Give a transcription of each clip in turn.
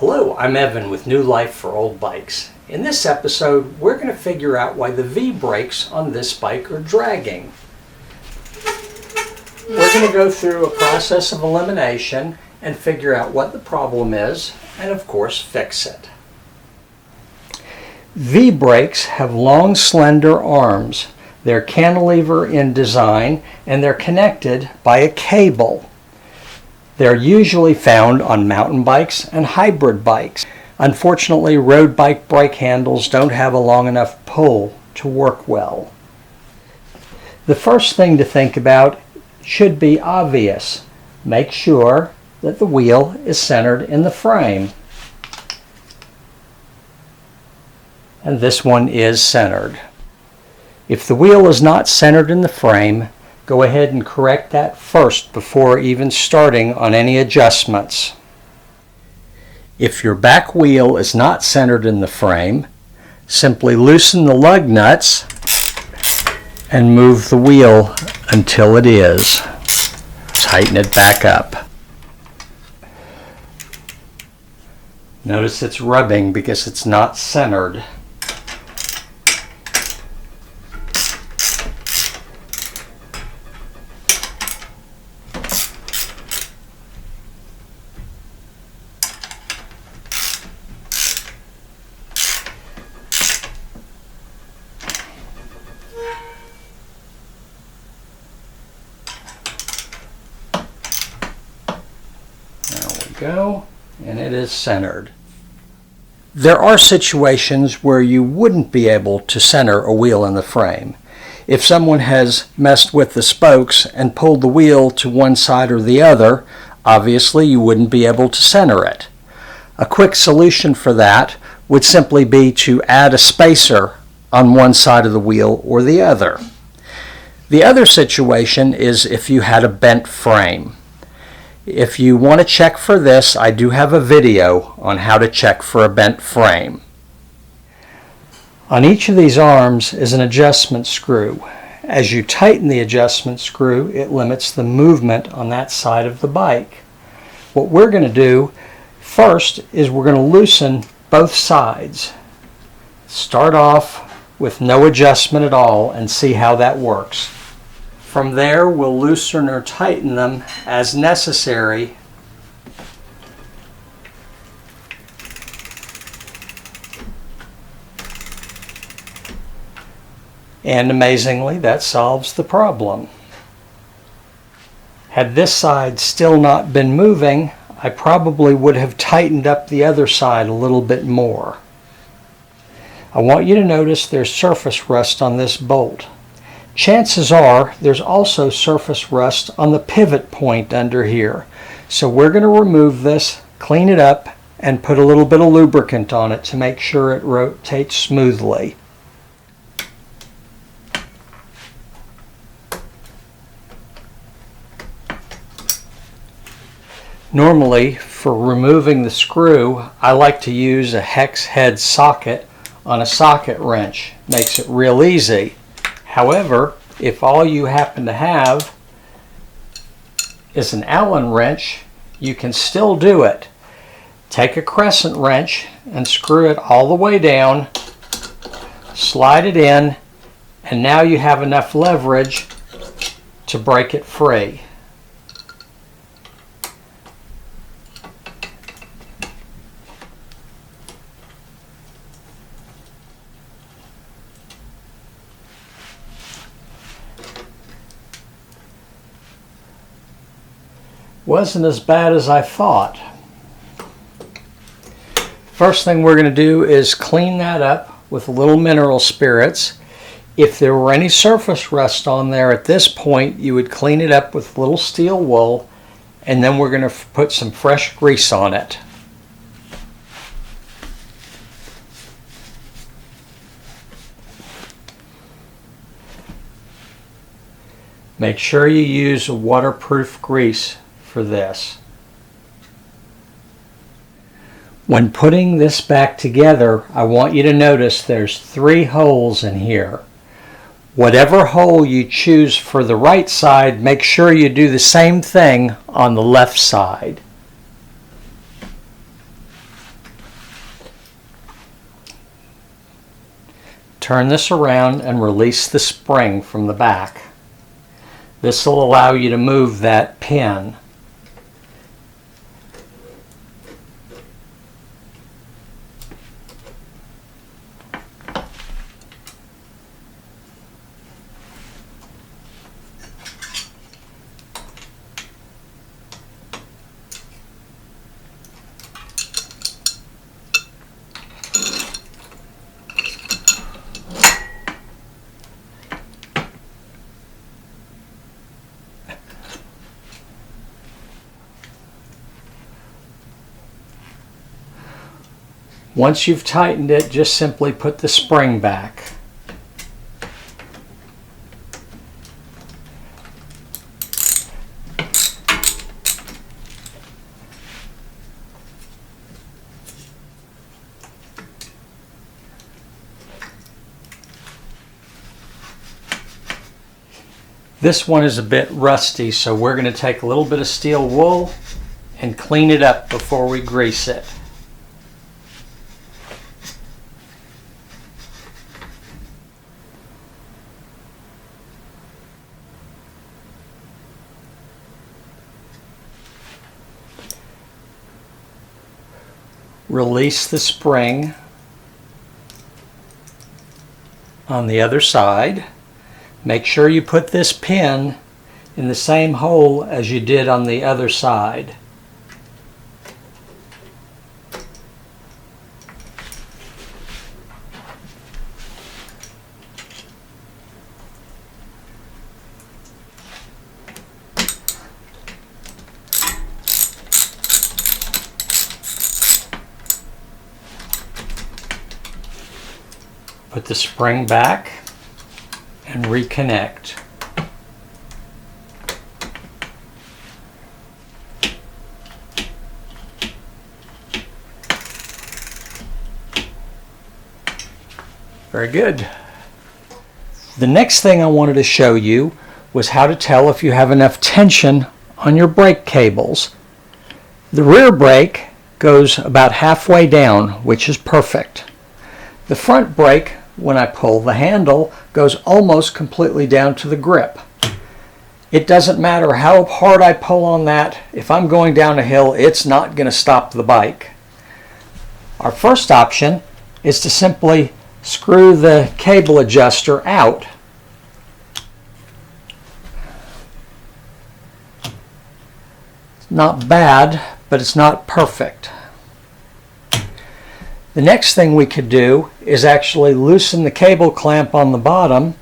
Hello, I'm Evan with New Life for Old Bikes. In this episode, we're going to figure out why the V brakes on this bike are dragging. We're going to go through a process of elimination and figure out what the problem is and, of course, fix it. V brakes have long, slender arms. They're cantilever in design and they're connected by a cable. They're usually found on mountain bikes and hybrid bikes. Unfortunately, road bike brake handles don't have a long enough pull to work well. The first thing to think about should be obvious. Make sure that the wheel is centered in the frame. And this one is centered. If the wheel is not centered in the frame, go ahead and correct that first before even starting on any adjustments. If your back wheel is not centered in the frame, simply loosen the lug nuts and move the wheel until it is. Tighten it back up. Notice it's rubbing because it's not centered. Go, and it is centered. There are situations where you wouldn't be able to center a wheel in the frame. If someone has messed with the spokes and pulled the wheel to one side or the other, obviously you wouldn't be able to center it. A quick solution for that would simply be to add a spacer on one side of the wheel or the other. The other situation is if you had a bent frame. If you want to check for this, I do have a video on how to check for a bent frame. On each of these arms is an adjustment screw. As you tighten the adjustment screw, it limits the movement on that side of the bike. What we're going to do first is we're going to loosen both sides. Start off with no adjustment at all and see how that works. From there, we'll loosen or tighten them as necessary. And amazingly, that solves the problem. Had this side still not been moving, I probably would have tightened up the other side a little bit more. I want you to notice there's surface rust on this bolt. Chances are there's also surface rust on the pivot point under here. So we're going to remove this, clean it up, and put a little bit of lubricant on it to make sure it rotates smoothly. Normally, for removing the screw, I like to use a hex head socket on a socket wrench. Makes it real easy. However, if all you happen to have is an Allen wrench, you can still do it. Take a crescent wrench and screw it all the way down, slide it in, and now you have enough leverage to break it free. Wasn't as bad as I thought. First thing we're going to do is clean that up with a little mineral spirits. If there were any surface rust on there at this point, you would clean it up with a little steel wool, and then we're going to put some fresh grease on it. Make sure you use a waterproof grease for this. When putting this back together, I want you to notice there's 3 holes in here. Whatever hole you choose for the right side, make sure you do the same thing on the left side. turn this around and release the spring from the back. This will allow you to move that pin. Once you've tightened it, just simply put the spring back. This one is a bit rusty, so we're going to take a little bit of steel wool and clean it up before we grease it. Release the spring on the other side. Make sure you put this pin in the same hole as you did on the other side. Put the spring back and reconnect. Very good. The next thing I wanted to show you was how to tell if you have enough tension on your brake cables. The rear brake goes about halfway down, which is perfect. The front brake, when I pull the handle, goes almost completely down to the grip. It doesn't matter how hard I pull on that. If I'm going down a hill, it's not going to stop the bike. Our first option is to simply screw the cable adjuster out. It's not bad, but it's not perfect. The next thing we could do is actually loosen the cable clamp on the bottom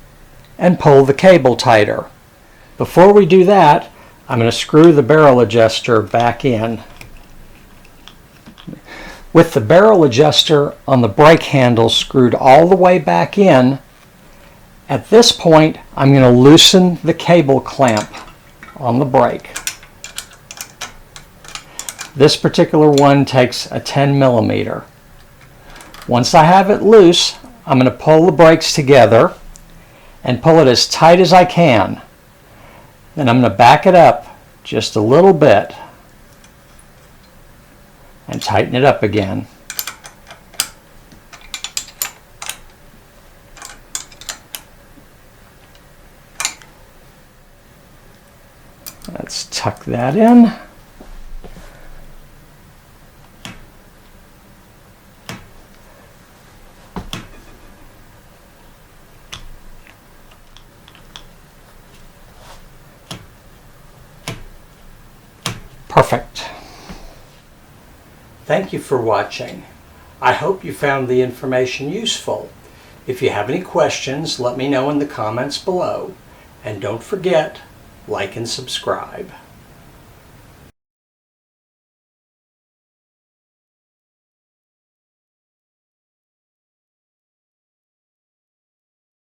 and pull the cable tighter. Before we do that, I'm going to screw the barrel adjuster back in. With the barrel adjuster on the brake handle screwed all the way back in, at this point I'm going to loosen the cable clamp on the brake. This particular one takes a 10 millimeter. Once I have it loose, I'm going to pull the brakes together and pull it as tight as I can. Then I'm going to back it up just a little bit and tighten it up again. Let's tuck that in. Perfect. Thank you for watching. I hope you found the information useful. If you have any questions, let me know in the comments below. And don't forget, like and subscribe.